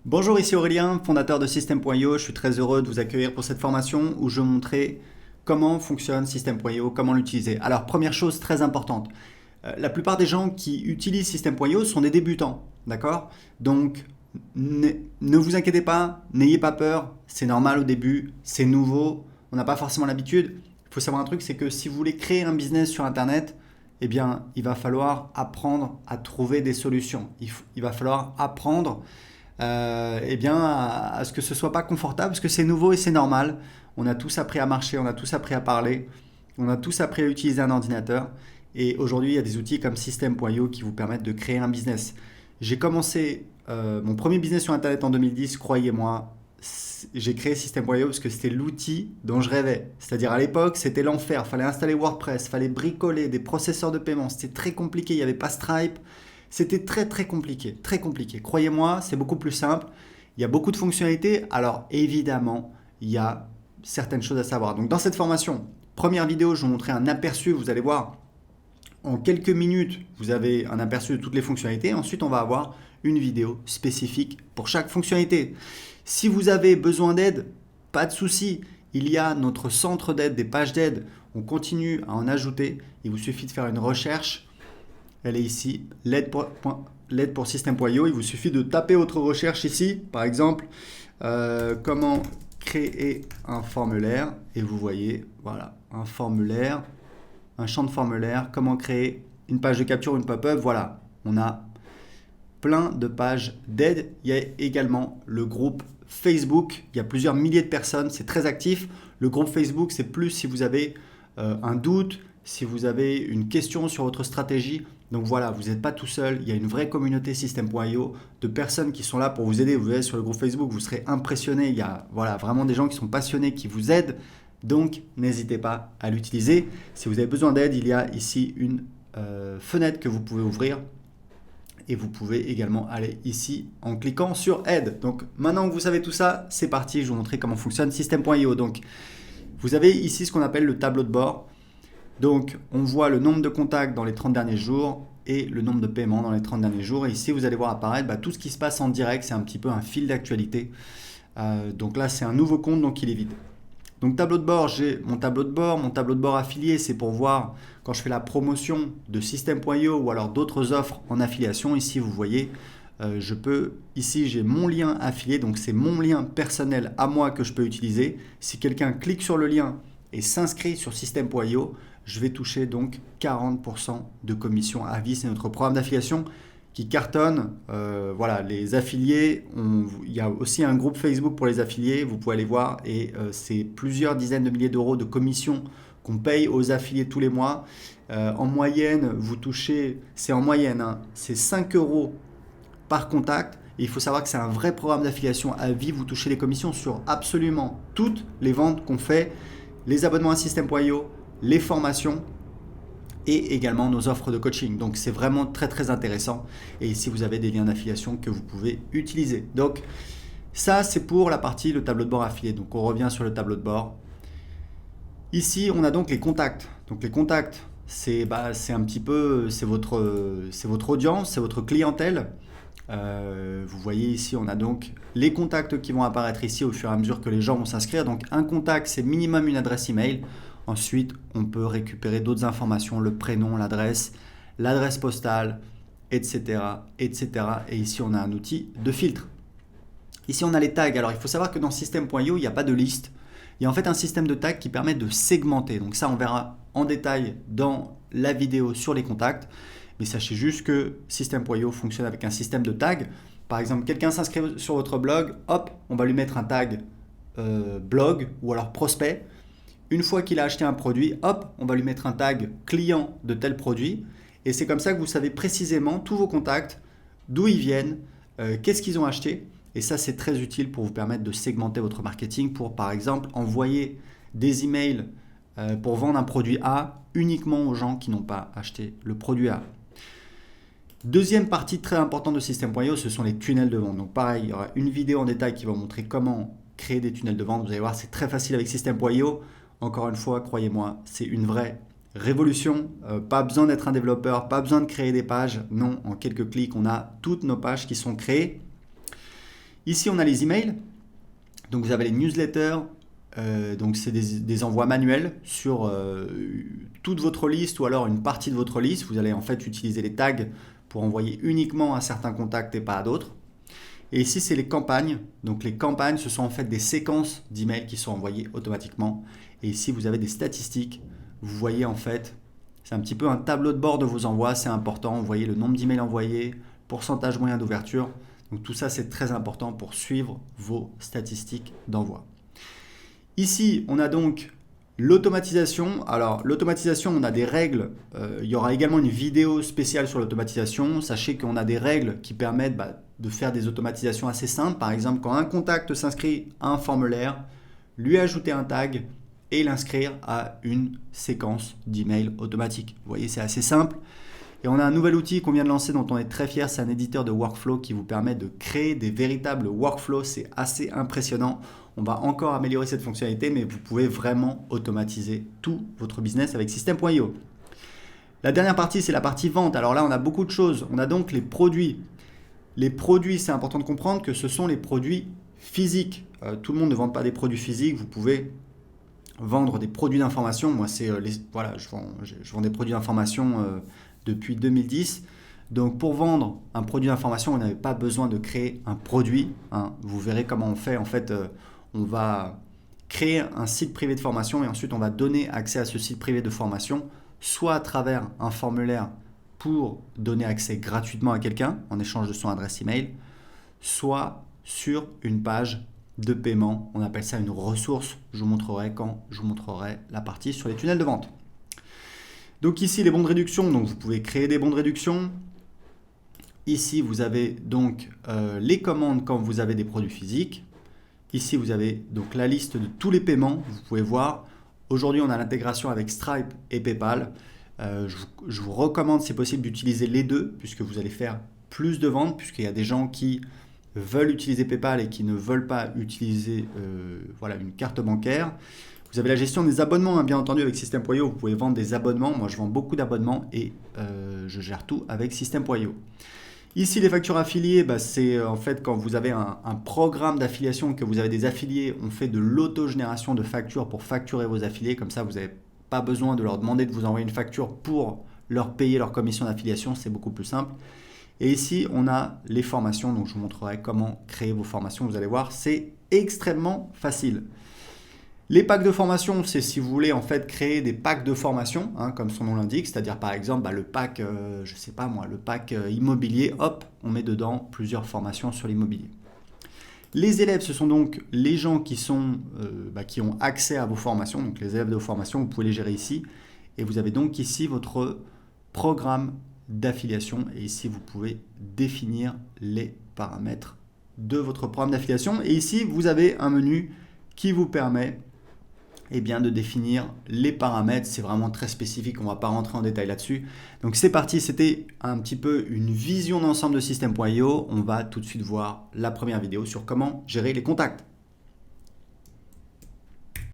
Bonjour, ici Aurélien, fondateur de System.io. Je suis très heureux de vous accueillir pour cette formation où je vais montrer comment fonctionne System.io, comment l'utiliser. Alors, première chose très importante, la plupart des gens qui utilisent System.io sont des débutants, d'accord? Donc, ne vous inquiétez pas, n'ayez pas peur, c'est normal au début, c'est nouveau, on n'a pas forcément l'habitude. Il faut savoir un truc, c'est que si vous voulez créer un business sur Internet, eh bien, il va falloir apprendre à trouver des solutions. Il va falloir apprendre eh bien, à ce que ce soit pas confortable, parce que c'est nouveau et c'est normal. On a tous appris à marcher, on a tous appris à parler, on a tous appris à utiliser un ordinateur. Et aujourd'hui, il y a des outils comme System.io qui vous permettent de créer un business. J'ai commencé mon premier business sur Internet en 2010, croyez-moi. J'ai créé System.io parce que c'était l'outil dont je rêvais. C'est-à-dire à l'époque, c'était l'enfer. Il fallait installer WordPress, il fallait bricoler des processeurs de paiement. C'était très compliqué, il n'y avait pas Stripe. C'était très très compliqué, très compliqué. Croyez-moi, c'est beaucoup plus simple. Il y a beaucoup de fonctionnalités. Alors évidemment, il y a certaines choses à savoir. Donc dans cette formation, première vidéo, je vais vous montrer un aperçu. Vous allez voir, en quelques minutes, vous avez un aperçu de toutes les fonctionnalités. Ensuite, on va avoir une vidéo spécifique pour chaque fonctionnalité. Si vous avez besoin d'aide, pas de souci. Il y a notre centre d'aide, des pages d'aide. On continue à en ajouter. Il vous suffit de faire une recherche. Elle est ici, l'aide pour System.io. Il vous suffit de taper votre recherche ici, par exemple, comment créer un formulaire. Et vous voyez, voilà, un formulaire, un champ de formulaire, comment créer une page de capture, une pop-up. Voilà, on a plein de pages d'aide. Il y a également le groupe Facebook. Il y a plusieurs milliers de personnes, c'est très actif. Le groupe Facebook, c'est plus si vous avez un doute, si vous avez une question sur votre stratégie. Donc voilà, vous n'êtes pas tout seul, il y a une vraie communauté System.io de personnes qui sont là pour vous aider. Vous allez sur le groupe Facebook, vous serez impressionné. Il y a voilà, vraiment des gens qui sont passionnés, qui vous aident. Donc n'hésitez pas à l'utiliser. Si vous avez besoin d'aide, il y a ici une fenêtre que vous pouvez ouvrir. Et vous pouvez également aller ici en cliquant sur aide. Donc maintenant que vous savez tout ça, c'est parti, je vais vous montrer comment fonctionne System.io. Donc vous avez ici ce qu'on appelle le tableau de bord. Donc, on voit le nombre de contacts dans les 30 derniers jours et le nombre de paiements dans les 30 derniers jours. Et ici, vous allez voir apparaître tout ce qui se passe en direct. C'est un petit peu un fil d'actualité. Donc là, c'est un nouveau compte, donc il est vide. Donc, tableau de bord, j'ai mon tableau de bord. Mon tableau de bord affilié, c'est pour voir quand je fais la promotion de System.io ou alors d'autres offres en affiliation. Ici, vous voyez, ici, j'ai mon lien affilié. Donc, c'est mon lien personnel à moi que je peux utiliser. Si quelqu'un clique sur le lien et s'inscrit sur System.io, je vais toucher donc 40% de commission à vie. C'est notre programme d'affiliation qui cartonne. Voilà, les affiliés, il y a aussi un groupe Facebook pour les affiliés, vous pouvez aller voir, et c'est plusieurs dizaines de milliers d'euros de commissions qu'on paye aux affiliés tous les mois. En moyenne, vous touchez, c'est en moyenne, hein, c'est 5 euros par contact. Et il faut savoir que c'est un vrai programme d'affiliation à vie. Vous touchez les commissions sur absolument toutes les ventes qu'on fait, les abonnements à System.io, les formations et également nos offres de coaching. Donc c'est vraiment très très intéressant. Et ici vous avez des liens d'affiliation que vous pouvez utiliser. Donc ça c'est pour la partie le tableau de bord affilié. Donc on revient sur le tableau de bord. Ici on a donc les contacts. Donc les contacts c'est un petit peu c'est votre audience, c'est votre clientèle. Vous voyez ici on a donc les contacts qui vont apparaître ici au fur et à mesure que les gens vont s'inscrire. Donc un contact c'est minimum une adresse email. Ensuite on peut récupérer d'autres informations, le prénom, l'adresse postale, etc., etc. Et ici on a un outil de filtre. Ici on a les tags. Alors il faut savoir que dans System.io il n'y a pas de liste. Il y a en fait un système de tags qui permet de segmenter. Donc ça on verra en détail dans la vidéo sur les contacts. Mais sachez juste que System.io fonctionne avec un système de tags. Par exemple, quelqu'un s'inscrit sur votre blog, hop, on va lui mettre un tag blog ou alors prospect. Une fois qu'il a acheté un produit, hop, on va lui mettre un tag client de tel produit. Et c'est comme ça que vous savez précisément tous vos contacts, d'où ils viennent, qu'est-ce qu'ils ont acheté. Et ça, c'est très utile pour vous permettre de segmenter votre marketing pour, par exemple, envoyer des emails pour vendre un produit A uniquement aux gens qui n'ont pas acheté le produit A. Deuxième partie très importante de System.io, ce sont les tunnels de vente. Donc pareil, il y aura une vidéo en détail qui va vous montrer comment créer des tunnels de vente. Vous allez voir, c'est très facile avec System.io. Encore une fois, croyez-moi, c'est une vraie révolution. Pas besoin d'être un développeur, pas besoin de créer des pages. Non, en quelques clics, on a toutes nos pages qui sont créées. Ici, on a les emails. Donc vous avez les newsletters. Donc c'est des envois manuels sur toute votre liste ou alors une partie de votre liste. Vous allez en fait utiliser les tags pour envoyer uniquement à certains contacts et pas à d'autres. Et ici, c'est les campagnes. Donc les campagnes, ce sont en fait des séquences d'emails qui sont envoyées automatiquement. Et ici, vous avez des statistiques. Vous voyez en fait, c'est un petit peu un tableau de bord de vos envois. C'est important. Vous voyez le nombre d'emails envoyés, pourcentage moyen d'ouverture. Donc tout ça, c'est très important pour suivre vos statistiques d'envoi. Ici, on a donc l'automatisation. Alors l'automatisation, on a des règles. Il y aura également une vidéo spéciale sur l'automatisation. Sachez qu'on a des règles qui permettent de faire des automatisations assez simples. Par exemple, quand un contact s'inscrit à un formulaire, lui ajouter un tag et l'inscrire à une séquence d'emails automatique. Vous voyez, c'est assez simple. Et on a un nouvel outil qu'on vient de lancer dont on est très fier. C'est un éditeur de workflow qui vous permet de créer des véritables workflows. C'est assez impressionnant. On va encore améliorer cette fonctionnalité, mais vous pouvez vraiment automatiser tout votre business avec System.io. La dernière partie, c'est la partie vente. Alors là, on a beaucoup de choses. On a donc les produits. Les produits, c'est important de comprendre que ce sont les produits physiques. Tout le monde ne vend pas des produits physiques. Vous pouvez vendre des produits d'information. Moi, je vends des produits d'information depuis 2010. Donc, pour vendre un produit d'information, vous n'avez pas besoin de créer un produit. Vous verrez comment on fait. En fait, on va créer un site privé de formation et ensuite, on va donner accès à ce site privé de formation, soit à travers un formulaire pour donner accès gratuitement à quelqu'un en échange de son adresse email, soit sur une page de paiement. On appelle ça une ressource. Je vous montrerai quand je vous montrerai la partie sur les tunnels de vente. Donc ici, les bons de réduction. Donc vous pouvez créer des bons de réduction. Ici, vous avez donc les commandes quand vous avez des produits physiques. Ici, vous avez donc la liste de tous les paiements. Vous pouvez voir. Aujourd'hui, on a l'intégration avec Stripe et PayPal. Je vous recommande, si possible, d'utiliser les deux puisque vous allez faire plus de ventes, puisqu'il y a des gens qui veulent utiliser PayPal et qui ne veulent pas utiliser une carte bancaire. Vous avez la gestion des abonnements, bien entendu, avec System.io. Vous pouvez vendre des abonnements. Moi, je vends beaucoup d'abonnements et je gère tout avec System.io. Ici, les factures affiliées, c'est en fait quand vous avez un programme d'affiliation, que vous avez des affiliés, on fait de l'autogénération de factures pour facturer vos affiliés. Comme ça, vous n'avez pas besoin de leur demander de vous envoyer une facture pour leur payer leur commission d'affiliation. C'est beaucoup plus simple. Et ici, on a les formations. Donc, je vous montrerai comment créer vos formations. Vous allez voir, c'est extrêmement facile. Les packs de formation, c'est si vous voulez en fait créer des packs de formation, comme son nom l'indique, c'est-à-dire par exemple le pack, le pack immobilier, hop, on met dedans plusieurs formations sur l'immobilier. Les élèves, ce sont donc les gens qui ont accès à vos formations, donc les élèves de vos formations, vous pouvez les gérer ici. Et vous avez donc ici votre programme d'affiliation et ici vous pouvez définir les paramètres de votre programme d'affiliation. Et ici, vous avez un menu qui vous permet de définir les paramètres. C'est vraiment très spécifique, on ne va pas rentrer en détail là-dessus. Donc c'est parti, c'était un petit peu une vision d'ensemble de System.io. On va tout de suite voir la première vidéo sur comment gérer les contacts.